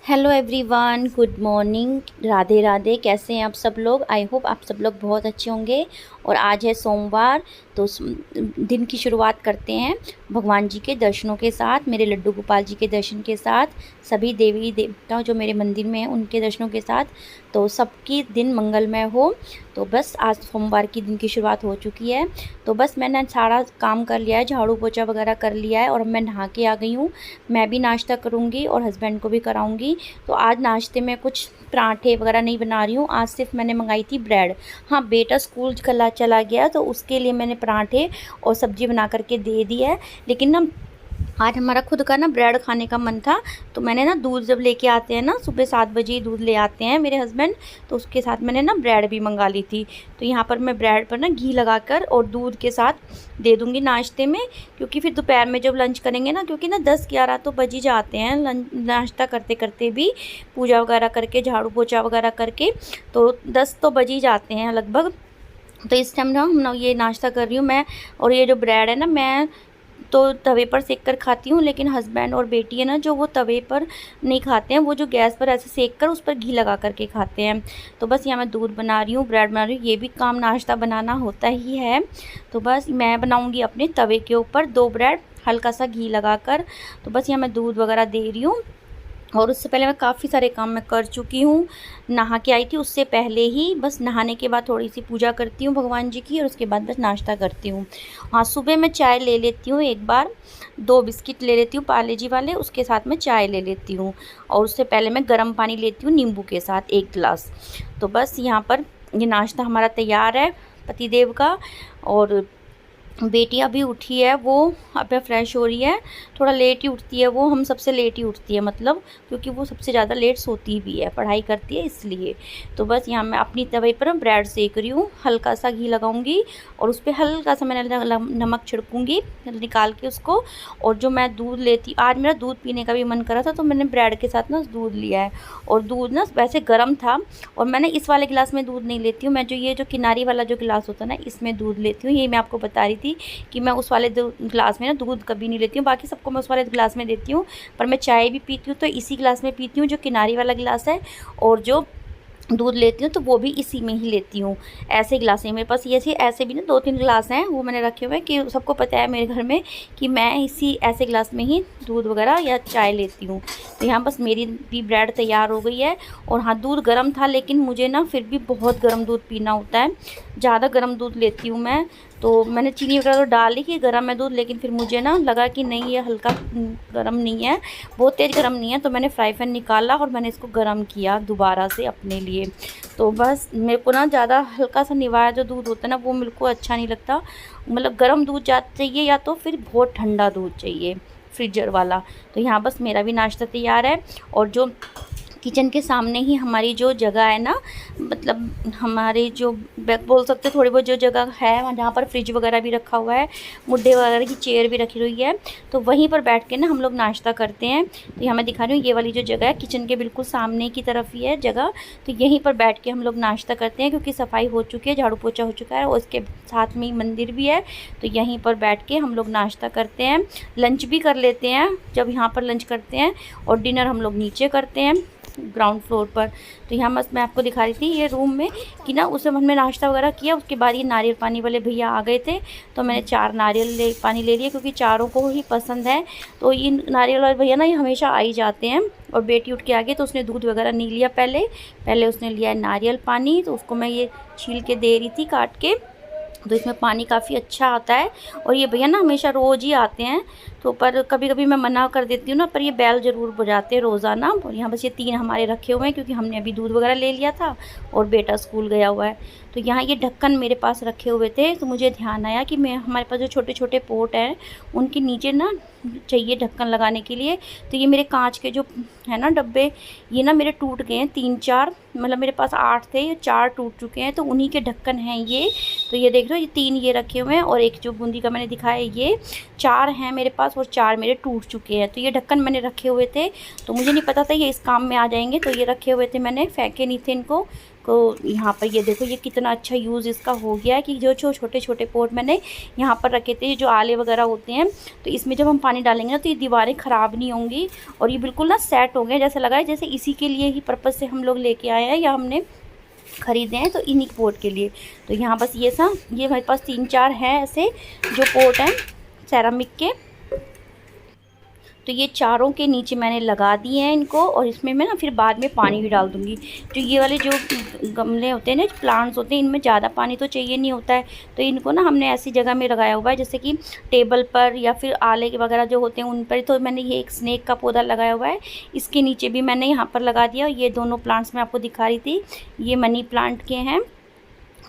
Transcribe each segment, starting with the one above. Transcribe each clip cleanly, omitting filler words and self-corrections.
Hello everyone, good morning, Radhe Radhe. कैसे हैं आप सब लोग? आई होप आप सब लोग बहुत अच्छे होंगे। और आज है सोमवार, तो दिन की शुरुआत करते हैं भगवान जी के दर्शनों के साथ, मेरे लड्डू गोपाल जी के दर्शन के साथ, सभी देवी देवता जो मेरे मंदिर में हैं उनके दर्शनों के साथ। तो सबकी दिन मंगलमय हो। तो बस आज सोमवार की दिन की शुरुआत हो चुकी है। तो बस मैंने सारा काम कर लिया है, झाड़ू पोछा वगैरह कर लिया है और अब मैं नहा के आ गई हूँ। मैं भी नाश्ता करूँगी और हस्बैंड को भी कराऊँगी। तो आज नाश्ते में कुछ पराठे वगैरह नहीं बना रही हूँ, आज सिर्फ मैंने मंगाई थी ब्रेड। हाँ, बेटा स्कूल कल चला गया तो उसके लिए मैंने पराठे और सब्ज़ी बना करके दे दी है। लेकिन ना आज हमारा खुद का ना ब्रेड खाने का मन था, तो मैंने ना दूध जब लेके आते हैं ना, सुबह 7 बजे ही दूध ले आते हैं मेरे हस्बैंड, तो उसके साथ मैंने ना ब्रेड भी मंगा ली थी। तो यहाँ पर मैं ब्रेड पर ना घी लगाकर और दूध के साथ दे दूँगी नाश्ते में, क्योंकि फिर दोपहर में जब लंच करेंगे ना, क्योंकि ना 10-11 तो बज ही जाते हैं नाश्ता करते करते भी, पूजा वगैरह करके झाड़ू पोछा वगैरह करके, तो 10 तो बज ही जाते हैं लगभग। तो इस टाइम ना ये नाश्ता कर रही हूँ मैं। और ये जो ब्रेड है ना, मैं तो तवे पर सेक कर खाती हूँ, लेकिन हस्बैंड और बेटी है ना जो वो तवे पर नहीं खाते हैं, वो जो गैस पर ऐसे सेक कर उस पर घी लगा करके खाते हैं। तो बस यहाँ मैं दूध बना रही हूँ, ब्रेड बना रही हूँ, ये भी काम नाश्ता बनाना होता ही है। तो बस मैं बनाऊँगी अपने तवे के ऊपर 2 ब्रेड हल्का सा घी लगाकर। तो बस यहाँ मैं दूध वगैरह दे रही हूँ। और उससे पहले मैं काफ़ी सारे काम मैं कर चुकी हूँ। नहा के आई थी, उससे पहले ही बस नहाने के बाद थोड़ी सी पूजा करती हूँ भगवान जी की, और उसके बाद बस नाश्ता करती हूँ। हाँ, सुबह मैं चाय ले लेती हूँ एक बार, 2 बिस्किट ले लेती हूँ पार्ले जी वाले, उसके साथ मैं चाय ले लेती हूँ। और उससे पहले मैं गर्म पानी लेती हूँ नींबू के साथ 1 गिलास। तो बस यहाँ पर ये नाश्ता हमारा तैयार है पतिदेव का। और बेटी अभी उठी है, वो अब फ्रेश हो रही है। थोड़ा लेट ही उठती है वो, हम सबसे लेट ही उठती है, मतलब क्योंकि वो सबसे ज़्यादा लेट सोती भी है, पढ़ाई करती है इसलिए। तो बस यहाँ मैं अपनी तवे पर ब्रेड सेक रही हूँ, हल्का सा घी लगाऊंगी और उस पर हल्का सा मैंने नमक छिड़कूंगी निकाल के उसको। और जो मैं दूध लेती, आज मेरा दूध पीने का भी मन करा था, तो मैंने ब्रेड के साथ ना दूध लिया है। और दूध ना वैसे गर्म था, और मैंने इस वाले गिलास में दूध नहीं लेती हूँ, मैं जो ये जो किनारी वाला जो गिलास होता है ना, इसमें दूध लेती हूँ। ये मैं आपको बता रही थी कि मैं उस वाले ग्लास में ना दूध कभी नहीं लेती हूँ, बाकी सबको मैं उस वाले ग्लास में देती हूँ। पर मैं चाय भी पीती हूँ तो इसी ग्लास में पीती हूँ, जो किनारी वाला गिलास है। और जो दूध लेती हूँ तो वो भी इसी में ही लेती हूँ, ऐसे गिलास है मेरे पास। ये ऐसे भी ना 2-3 गिलास हैं, वो मैंने रखे हुए हैं कि सबको पता है मेरे घर में कि मैं इसी ऐसे गिलास में ही दूध वगैरह या चाय लेती हूँ। तो यहाँ बस मेरी भी ब्रेड तैयार हो गई है। और हाँ, दूध गर्म था, लेकिन मुझे ना फिर भी बहुत गर्म दूध पीना होता है, ज़्यादा गर्म दूध लेती हूँ मैं। तो मैंने चीनी वगैरह तो डाली कि गर्म है दूध, लेकिन फिर मुझे ना लगा कि नहीं, ये हल्का गर्म नहीं है, बहुत तेज़ गर्म नहीं है। तो मैंने फ्राई पैन निकाला और मैंने इसको गर्म किया दोबारा से अपने लिए। तो बस मेरे को ना ज़्यादा हल्का सा निवाया जो दूध होता है ना, वो मेरे को अच्छा नहीं लगता। मतलब गर्म दूध चाहिए, या तो फिर बहुत ठंडा दूध चाहिए फ्रीजर वाला। तो यहाँ बस मेरा भी नाश्ता तैयार है। और जो किचन के सामने ही हमारी जो जगह है ना, मतलब हमारे जो बोल सकते थोड़ी बहुत जो जगह है, जहाँ पर फ्रिज वगैरह भी रखा हुआ है, मुड्ढे वगैरह की चेयर भी रखी हुई है, तो वहीं पर बैठ के ना हम लोग नाश्ता करते हैं। तो यहाँ मैं दिखा रही हूँ, ये वाली जो जगह है किचन के बिल्कुल सामने की तरफ ही है जगह, तो यहीं पर बैठ के हम लोग नाश्ता करते हैं, क्योंकि सफाई हो चुकी है, झाड़ू पोछा हो चुका है, और उसके साथ में ही मंदिर भी है। तो यहीं पर बैठ के हम लोग नाश्ता करते हैं, लंच भी कर लेते हैं जब यहाँ पर लंच करते हैं, और डिनर हम लोग नीचे करते हैं ग्राउंड फ्लोर पर। तो यहाँ बस मैं आपको दिखा रही थी ये रूम में कि ना, उस हमने नाश्ता वगैरह किया, उसके बाद ये नारियल पानी वाले भैया आ गए थे, तो मैंने 4 नारियल पानी ले लिया, क्योंकि चारों को ही पसंद है। तो ये नारियल वाले भैया ना, ये हमेशा आ ही जाते हैं। और बेटी उठ के आ गई, तो उसने दूध वगैरह नहीं लिया, पहले उसने लिया है नारियल पानी, तो उसको मैं ये छील के दे रही थी काट के। तो इसमें पानी काफ़ी अच्छा आता है। और ये भैया ना हमेशा रोज़ ही आते हैं, तो पर कभी कभी मैं मना कर देती हूँ ना, पर ये बैल ज़रूर बजाते हैं रोज़ाना। और यहाँ बस ये 3 हमारे रखे हुए हैं, क्योंकि हमने अभी दूध वगैरह ले लिया था और बेटा स्कूल गया हुआ है। तो यहाँ ये ढक्कन मेरे पास रखे हुए थे, तो मुझे ध्यान आया कि मैं हमारे पास जो छोटे छोटे पोट हैं, उनके नीचे ना चाहिए ढक्कन लगाने के लिए। तो ये मेरे कांच के जो है ना डब्बे, ये ना मेरे टूट गए हैं 3-4, मतलब मेरे पास 8 थे, ये 4 टूट चुके हैं, तो उन्हीं के ढक्कन हैं ये। तो ये देख लो, ये 3 ये रखे हुए हैं, और एक जो बूंदी का मैंने दिखाया, ये 4 हैं मेरे पास, और 4 मेरे टूट चुके हैं। तो ये ढक्कन मैंने रखे हुए थे, तो मुझे नहीं पता था ये इस काम में आ जाएंगे, तो ये रखे हुए थे मैंने, फेंके नहीं थे इनको। को यहाँ पर ये देखो ये कितना अच्छा यूज़ इसका हो गया है कि जो छोटे छोटे पोट मैंने यहाँ पर रखे थे, जो आले वगैरह होते हैं, तो इसमें जब हम पानी डालेंगे ना तो ये दीवारें ख़राब नहीं होंगी और ये बिल्कुल ना सेट हो गए, जैसे लगा है जैसे इसी के लिए ही पर्पज़ से हम लोग लेके आए हैं या हमने ख़रीदे हैं, तो इन्हीं पोट के लिए। तो यहाँ बस ये हमारे पास 3-4 हैं ऐसे जो पोट हैं सेरामिक के। तो ये चारों के नीचे मैंने लगा दिए हैं इनको, और इसमें मैं ना फिर बाद में पानी भी डाल दूँगी। जो ये वाले जो गमले होते हैं ना, प्लांट्स होते हैं, इनमें ज़्यादा पानी तो चाहिए नहीं होता है, तो इनको ना हमने ऐसी जगह में लगाया हुआ है जैसे कि टेबल पर या फिर आले वगैरह जो होते हैं उन पर। तो मैंने ये एक स्नेक का पौधा लगाया हुआ है, इसके नीचे भी मैंने यहाँ पर लगा दिया। और ये दोनों प्लांट्स मैं आपको दिखा रही थी, ये मनी प्लांट के हैं।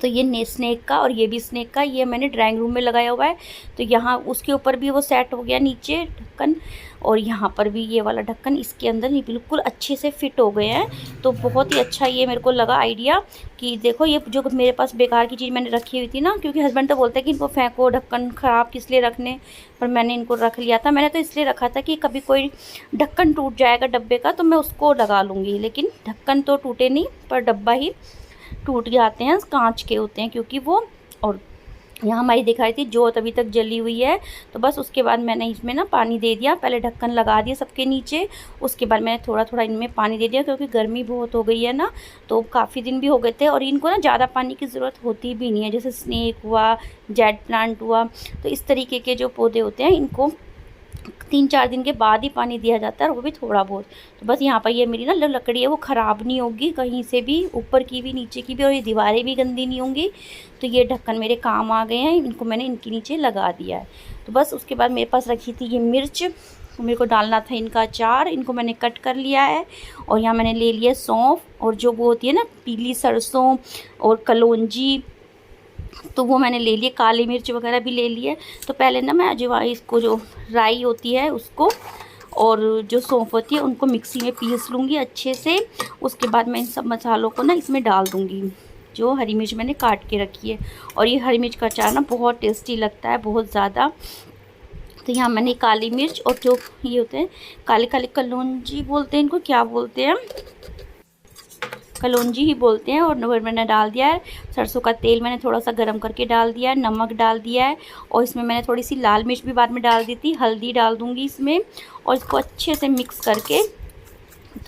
तो ये स्नेक का और ये भी स्नेक का, ये मैंने ड्राइंग रूम में लगाया हुआ है। तो यहाँ उसके ऊपर भी वो सेट हो गया नीचे ढक्कन, और यहाँ पर भी ये वाला ढक्कन इसके अंदर ही बिल्कुल अच्छे से फिट हो गए हैं। तो बहुत ही अच्छा ये मेरे को लगा आइडिया कि देखो ये जो मेरे पास बेकार की चीज़ मैंने रखी हुई थी ना, क्योंकि हस्बैंड तो बोलते हैं कि इनको फेंको, ढक्कन ख़राब किस लिए रखने, पर मैंने इनको रख लिया था। मैंने तो इसलिए रखा था कि कभी कोई ढक्कन टूट जाएगा डब्बे का तो मैं उसको लगा लूँगी, लेकिन ढक्कन तो टूटे नहीं पर डब्बा ही टूट जाते हैं, कांच के होते हैं क्योंकि वो। और यहाँ हमारी दिखाई थी जोत अभी तक जली हुई है। तो बस उसके बाद मैंने इसमें ना पानी दे दिया, पहले ढक्कन लगा दिया सबके नीचे, उसके बाद मैंने थोड़ा थोड़ा इनमें पानी दे दिया क्योंकि गर्मी बहुत हो गई है ना, तो काफ़ी दिन भी हो गए थे। और इनको ना ज़्यादा पानी की ज़रूरत होती भी नहीं है, जैसे स्नेक हुआ, जेड प्लांट हुआ, तो इस तरीके के जो पौधे होते हैं इनको 3-4 दिन के बाद ही पानी दिया जाता है, और वो भी थोड़ा बहुत। तो बस यहाँ पर ये मेरी ना लकड़ी है वो ख़राब नहीं होगी कहीं से भी, ऊपर की भी नीचे की भी, और ये दीवारें भी गंदी नहीं होंगी। तो ये ढक्कन मेरे काम आ गए हैं, इनको मैंने इनके नीचे लगा दिया है। तो बस उसके बाद मेरे पास रखी थी ये मिर्च, मेरे को डालना था इनका अचार, इनको मैंने कट कर लिया है। और यहाँ मैंने ले लिया सौंफ, और जो वो होती है ना पीली सरसों और कलौंजी, तो वो मैंने ले लिए, काली मिर्च वगैरह भी ले लिए। तो पहले ना मैं अजवाइन, इसको जो राई होती है उसको और जो सौंफ होती है उनको मिक्सी में पीस लूँगी अच्छे से। उसके बाद मैं इन सब मसालों को ना इसमें डाल दूँगी, जो हरी मिर्च मैंने काट के रखी है। और ये हरी मिर्च का अचार ना बहुत टेस्टी लगता है, बहुत ज़्यादा। तो यहाँ मैंने काली मिर्च और जो ये होते हैं काले काले कलौंजी बोलते हैं इनको, क्या बोलते हैं, कलौंजी ही बोलते हैं, और मैंने डाल दिया है। सरसों का तेल मैंने थोड़ा सा गर्म करके डाल दिया है, नमक डाल दिया है, और इसमें मैंने थोड़ी सी लाल मिर्च भी बाद में डाल दी थी, हल्दी डाल दूँगी इसमें, और इसको अच्छे से मिक्स करके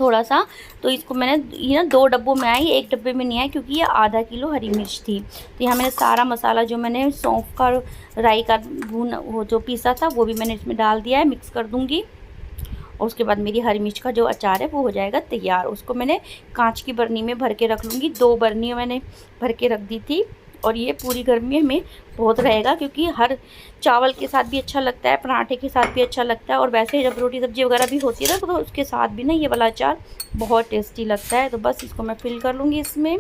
थोड़ा सा। तो इसको मैंने ये ना 2 डब्बों में आई, 1 डब्बे में नहीं आई क्योंकि ये आधा किलो हरी मिर्च थी। तो यहाँ मैंने सारा मसाला जो मैंने सौंफ का, राई का भून वो जो पीसा था वो भी मैंने इसमें डाल दिया है, मिक्स कर दूँगी। और उसके बाद मेरी हरी मिर्च का जो अचार है वो हो जाएगा तैयार। उसको मैंने कांच की बर्नी में भर के रख लूँगी, 2 बर्नियाँ मैंने भर के रख दी थी। और ये पूरी गर्मी में बहुत रहेगा क्योंकि हर चावल के साथ भी अच्छा लगता है, पराठे के साथ भी अच्छा लगता है, और वैसे जब रोटी सब्जी वगैरह भी होती है ना तो उसके साथ भी ना ये वाला अचार बहुत टेस्टी लगता है। तो बस इसको मैं फिल कर लूँगी इसमें।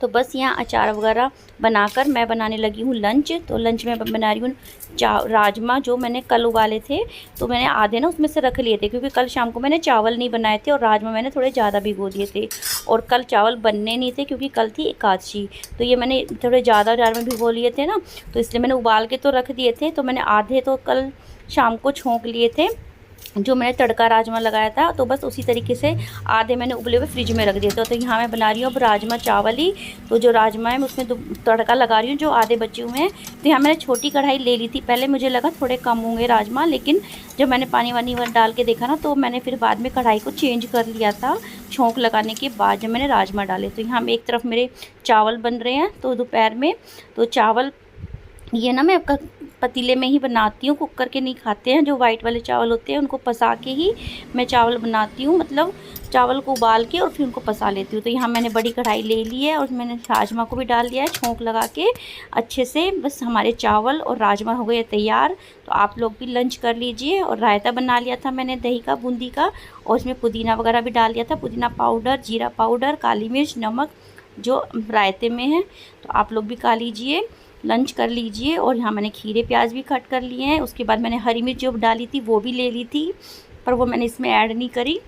तो बस यहाँ अचार वगैरह बनाकर मैं बनाने लगी हूँ लंच। तो लंच में बना रही हूँ राजमा, जो मैंने कल उबाले थे, तो मैंने आधे ना उसमें से रख लिए थे क्योंकि कल शाम को मैंने चावल नहीं बनाए थे, और राजमा मैंने थोड़े ज़्यादा भिगो दिए थे, और कल चावल बनने नहीं थे क्योंकि कल थी एकादशी। तो ये मैंने थोड़े ज़्यादा राजमा भिगो लिए थे ना, तो इसलिए मैंने उबाल के तो रख दिए थे। तो मैंने आधे तो कल शाम को छोंक लिए थे, जो मैंने तड़का राजमा लगाया था, तो बस उसी तरीके से आधे मैंने उबले हुए फ्रिज में रख दिए थे। तो यहाँ मैं बना रही हूँ अब राजमा चावल ही। तो जो राजमा है मैं उसमें तड़का लगा रही हूँ, जो आधे बचे हुए हैं। तो यहाँ मैंने छोटी कढ़ाई ले ली थी, पहले मुझे लगा थोड़े कम होंगे राजमा, लेकिन जब मैंने पानी वानी डाल के देखा ना, तो मैंने फिर बाद में कढ़ाई को चेंज कर लिया था छोंक लगाने के बाद जब मैंने राजमा डाले। तो यहाँ एक तरफ मेरे चावल बन रहे हैं, तो दोपहर में तो चावल ये ना मैं पतीले में ही बनाती हूँ, कुकर के नहीं खाते हैं। जो वाइट वाले चावल होते हैं उनको पसा के ही मैं चावल बनाती हूँ, मतलब चावल को उबाल के और फिर उनको पसा लेती हूँ। तो यहाँ मैंने बड़ी कढ़ाई ले ली है और मैंने राजमा को भी डाल दिया है छोंक लगा के अच्छे से। बस हमारे चावल और राजमा हो गए तैयार। तो आप लोग भी लंच कर लीजिए। और रायता बना लिया था मैंने दही का, बूंदी का, और इसमें पुदीना वगैरह भी डाल दिया था, पुदीना पाउडर, जीरा पाउडर, काली मिर्च, नमक जो रायते में है। तो आप लोग भी खा लीजिए, लंच कर लीजिए। और यहाँ मैंने खीरे प्याज भी कट कर लिए हैं। उसके बाद मैंने हरी मिर्च जो डाली थी वो भी ले ली थी, पर वो मैंने इसमें ऐड नहीं करी।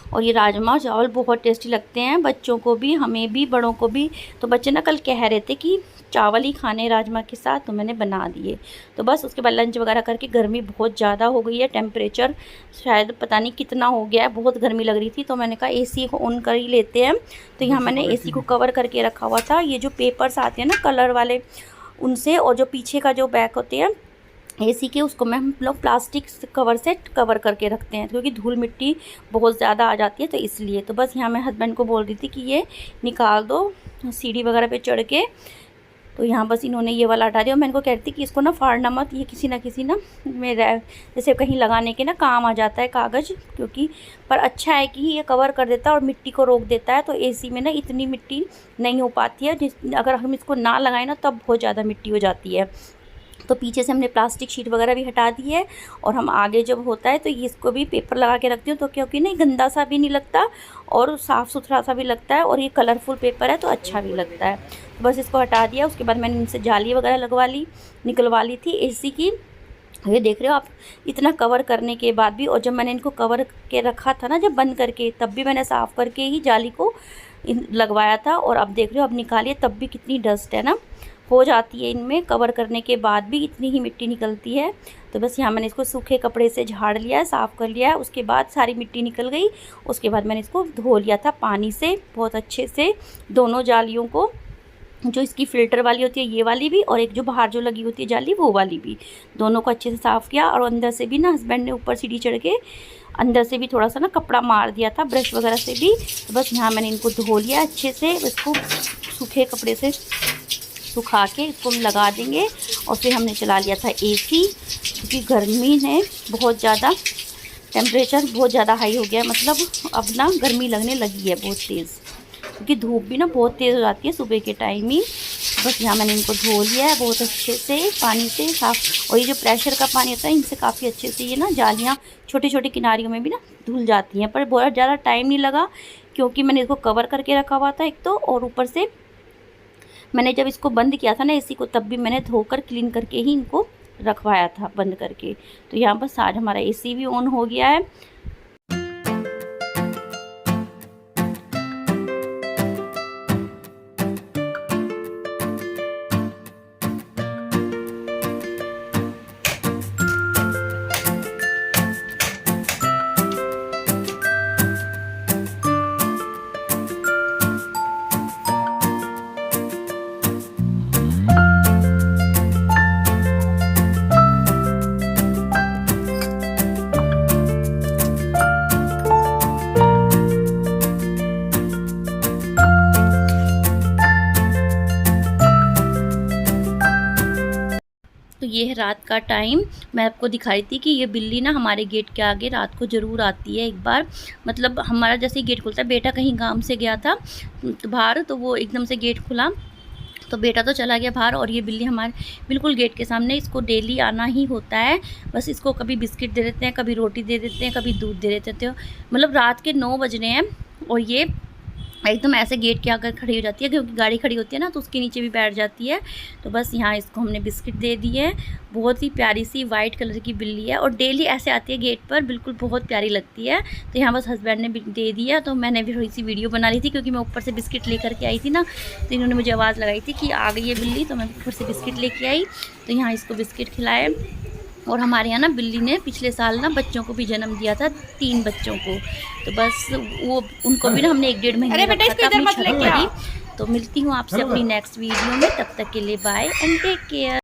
और ये राजमा चावल बहुत टेस्टी लगते हैं, बच्चों को भी, हमें भी, बड़ों को भी। तो बच्चे ना कल कह रहे थे कि चावल ही खाने राजमा के साथ, तो मैंने बना दिए। तो बस उसके बाद लंच वगैरह करके, गर्मी बहुत ज़्यादा हो गई है, टेम्परेचर शायद पता नहीं कितना हो गया है, बहुत गर्मी लग रही थी। तो मैंने कहा एसी को ऑन कर ही लेते हैं। तो यहाँ मैंने एसी को कवर करके रखा हुआ था। ये जो पेपर्स आते हैं ना कलर वाले, उनसे, और जो पीछे का जो बैक होते हैं एसी के, उसको हम लोग प्लास्टिक कवर से कवर करके रखते हैं, क्योंकि धूल मिट्टी बहुत ज़्यादा आ जाती है, तो इसलिए। तो बस यहाँ मैं हस्बैंड को बोल रही थी कि ये निकाल दो सीढ़ी वगैरह पे चढ़ के। तो यहाँ बस इन्होंने ये वाला हटा दिया। और मैं इनको कहती कि इसको ना फाड़ना मत, ये किसी ना किसी ना मेरा जैसे कहीं लगाने के ना काम आ जाता है कागज़, क्योंकि पर अच्छा है कि ये कवर कर देता है और मिट्टी को रोक देता है। तो एसी में ना इतनी मिट्टी नहीं हो पाती है, अगर हम इसको ना लगाएं ना तब बहुत ज़्यादा मिट्टी हो जाती है। तो पीछे से हमने प्लास्टिक शीट वगैरह भी हटा दी है। और हम आगे जब होता है तो ये इसको भी पेपर लगा के रखती हूँ, तो क्योंकि नहीं गंदा सा भी नहीं लगता और साफ़ सुथरा सा भी लगता है, और ये कलरफुल पेपर है तो अच्छा भी लगता है। तो बस इसको हटा दिया। उसके बाद मैंने इनसे जाली वगैरह लगवा ली, निकलवा ली थी एसी की। ये देख रहे हो आप, इतना कवर करने के बाद भी, और जब मैंने इनको कवर के रखा था ना, जब बंद करके, तब भी मैंने साफ़ करके ही जाली को लगवाया था। और अब देख रहे हो, अब निकालिए तब भी कितनी डस्ट है ना, हो जाती है इनमें, कवर करने के बाद भी इतनी ही मिट्टी निकलती है। तो बस यहाँ मैंने इसको सूखे कपड़े से झाड़ लिया है, साफ़ कर लिया है। उसके बाद सारी मिट्टी निकल गई। उसके बाद मैंने इसको धो लिया था पानी से बहुत अच्छे से, दोनों जालियों को, जो इसकी फ़िल्टर वाली होती है ये वाली भी, और एक जो बाहर जो लगी होती है जाली वो वाली भी, दोनों को अच्छे से साफ़ किया। और अंदर से भी ना हस्बैंड ने ऊपर सीढ़ी चढ़ के अंदर से भी थोड़ा सा ना कपड़ा मार दिया था, ब्रश वगैरह से भी। तो बस यहाँ मैंने इनको धो लिया अच्छे से। इसको सूखे कपड़े से सुखा के इसको हम लगा देंगे। और फिर हमने चला लिया था एसी, क्योंकि गर्मी है बहुत ज़्यादा, टेम्परेचर बहुत ज़्यादा हाई हो गया है, मतलब अब ना गर्मी लगने लगी है बहुत तेज़, क्योंकि धूप भी ना बहुत तेज़ हो जाती है सुबह के टाइम ही। बस यहाँ मैंने इनको धो लिया है बहुत अच्छे से पानी से साफ़। और ये जो प्रेशर का पानी होता है, इनसे काफ़ी अच्छे से ये ना जालियाँ छोटी छोटी किनारियों में भी ना धुल जाती हैं। पर बहुत ज़्यादा टाइम नहीं लगा, क्योंकि मैंने इसको कवर करके रखा हुआ था एक तो, और ऊपर से मैंने जब इसको बंद किया था ना एसी को, तब भी मैंने धोकर क्लीन करके ही इनको रखवाया था बंद करके। तो यहाँ बस आज हमारा एसी भी ऑन हो गया है। तो ये है रात का टाइम। मैं आपको दिखाई थी कि ये बिल्ली ना हमारे गेट के आगे रात को ज़रूर आती है एक बार, मतलब हमारा जैसे ही गेट खुलता है, बेटा कहीं काम से गया था तो बाहर, तो वो एकदम से गेट खुला तो बेटा तो चला गया बाहर, और ये बिल्ली हमारे बिल्कुल गेट के सामने, इसको डेली आना ही होता है। बस इसको कभी बिस्किट दे देते हैं, कभी रोटी दे देते हैं, कभी दूध दे देते हो। मतलब रात के 9 बज रहे हैं और ये एकदम ऐसे गेट के आकर खड़ी हो जाती है, क्योंकि गाड़ी खड़ी होती है ना, तो उसके नीचे भी बैठ जाती है। तो बस यहाँ इसको हमने बिस्किट दे दिए है। बहुत ही प्यारी सी वाइट कलर की बिल्ली है, और डेली ऐसे आती है गेट पर, बिल्कुल बहुत प्यारी लगती है। तो यहाँ बस हस्बैंड ने दे दिया, तो मैंने भी थोड़ी सी वीडियो बना ली थी, क्योंकि मैं ऊपर से बिस्किट लेकर के आई थी ना, तो इन्होंने मुझे आवाज़ लगाई थी कि आ गई है बिल्ली, तो मैं ऊपर से बिस्किट लेके आई। तो यहाँ इसको बिस्किट खिलाए। और हमारे यहाँ ना बिल्ली ने पिछले साल ना बच्चों को भी जन्म दिया था, 3 बच्चों को। तो बस वो उनको भी ना हमने 1-1.5 महीने रखा था अपनी छत पर ही। तो मिलती हूँ आपसे अपनी नेक्स्ट वीडियो में, तब तक के लिए बाय एंड टेक केयर।